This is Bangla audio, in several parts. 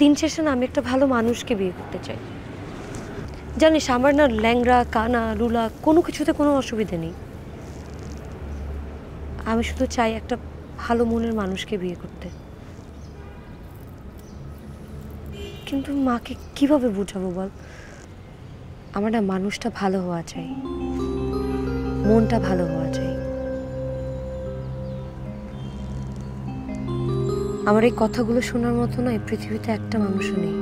দিন শেষে না আমি একটা ভালো মানুষকে বিয়ে করতে চাই। জানিস আমার না ল্যাংড়া কানা লুলা কোনো কিছুতে কোনো অসুবিধা নেই। আমি শুধু চাই একটা ভালো মনের মানুষকে বিয়ে করতে। কিন্তু মাকে কিভাবে বুঝাবো বল? আমার না মানুষটা ভালো হওয়া চাই, মনটা ভালো হওয়া চাই। আমার এই কথাগুলো শোনার মতো না এই পৃথিবীতে একটা মানুষও নেই,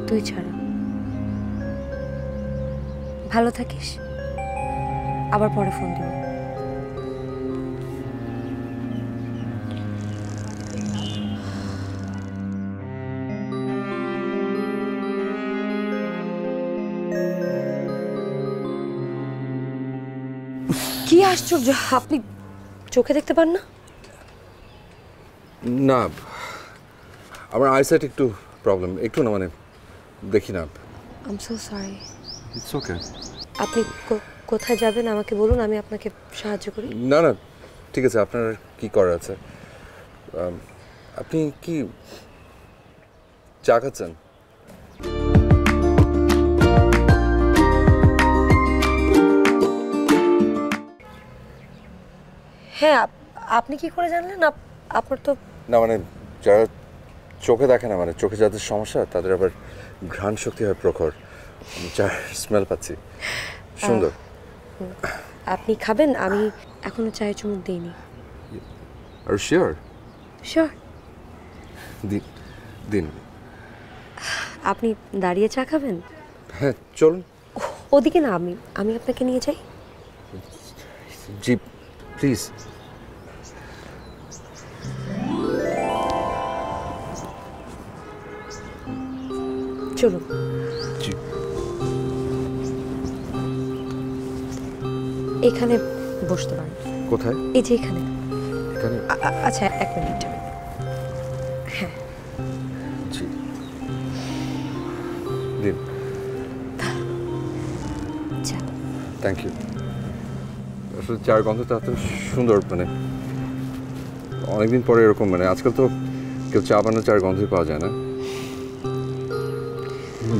তুই ছাড়া। ভালো থাকিস, আবার পরে ফোন দিব। কি আশ্চর্য, আপনি চোখে দেখতে পান না? না, আমার আইসাইট একটু প্রবলেম, একটু না মানে দেখি না। I am so sorry. It's okay. আপনি কোথায় যাবেন আমাকে বলুন, আমি আপনাকে সাহায্য করি। না না, ঠিক আছে, আপনার কি করার আছে? আপনি কি চা খাচ্ছেন? হ্যাঁ, আপনি কি করে জানলেন? আপনার তো না মানে যারা চোখে দেখে না, মানে চোখে যাদের সমস্যা তাদের আবার ঘ্রাণ শক্তি হয় প্রখর। চার স্মেল পাচ্ছি, সুন্দর। আপনি খাবেন? আমি এখনো চায়ে চুমুক দিইনি। আর শিওর? শিওর। দিন। আপনি দাঁড়িয়ে চা খাবেন? হ্যাঁ চলুন। ওদিকে না, আমি আপনাকে নিয়ে যাই। জি প্লিজ। চলুন। জি। এখানে বসতে পারেন। কোথায়? এই যে এখানে। এখানে? আচ্ছা এক মিনিট। হ্যাঁ জি দিন। চা। Thank you. আসলে চার গন্ধটা এত সুন্দর, মানে অনেকদিন পরে এরকম, মানে আজকাল তো কেউ চা বানানো চার গন্ধই পাওয়া যায় না।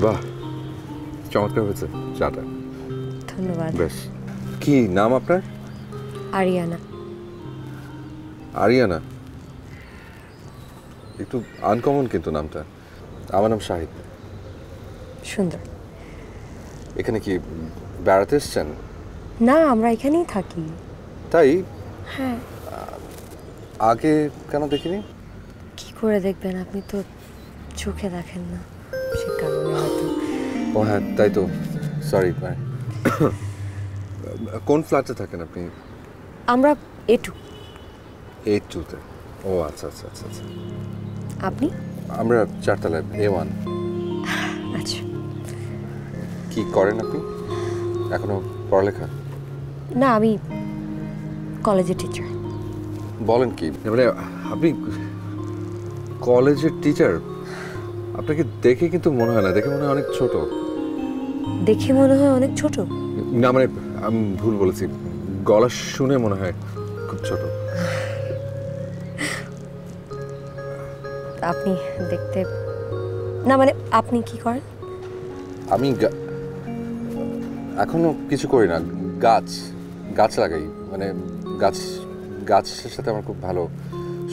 বাহ, চমৎকার হয়েছে চাটা। ধন্যবাদ। বেশ। কি নাম আপনার? আরিয়ানা। আরিয়ানা, একটু আনকমন কিন্তু নামটা। আমার নাম শাহিদ। সুন্দর। এখানে কি বেড়াতে এসছেন? না, আমরা এখানেই থাকি। তাই? হ্যাঁ। আগে কেন দেখিনি? কি করে দেখবেন, আপনি তো চোখে দেখেন না, সে কারণে হয়তো। ও হ্যাঁ, তাই তো, সরি। কোন ফ্ল্যাটে থাকেন আপনি? আমরা এটু। A2-তে? ও আচ্ছা আচ্ছা আচ্ছা আচ্ছা। আপনি? আমরা চারতলায় A1। আচ্ছা। কি করেন আপনি? এখনো পড়ালেখা? না, আমি কলেজের টিচার। বলেন কি, মানে আপনি কলেজের টিচার? আপনাকে দেখে কিন্তু মনে হয় না, দেখে মনে হয় অনেক ছোট। দেখে মনে হয় অনেক ছোট? না মানে আমি ভুল বলেছি, গলা শুনে মনে হয় খুব ছোট। আপনি দেখতে, না মানে আপনি কি করেন? আমি এখনো কিছু করি না, গাছ লাগাই, মানে গাছের সাথে আমার খুব ভালো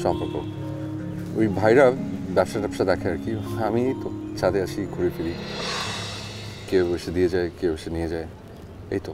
সম্পর্ক। ওই ভাইরা ব্যবসা দেখে আর কি, আমি তো ছাদে আসি, ঘুরে ফিরি, কেউ এসে দিয়ে যায়, কেউ এসে নিয়ে যায়, এই তো।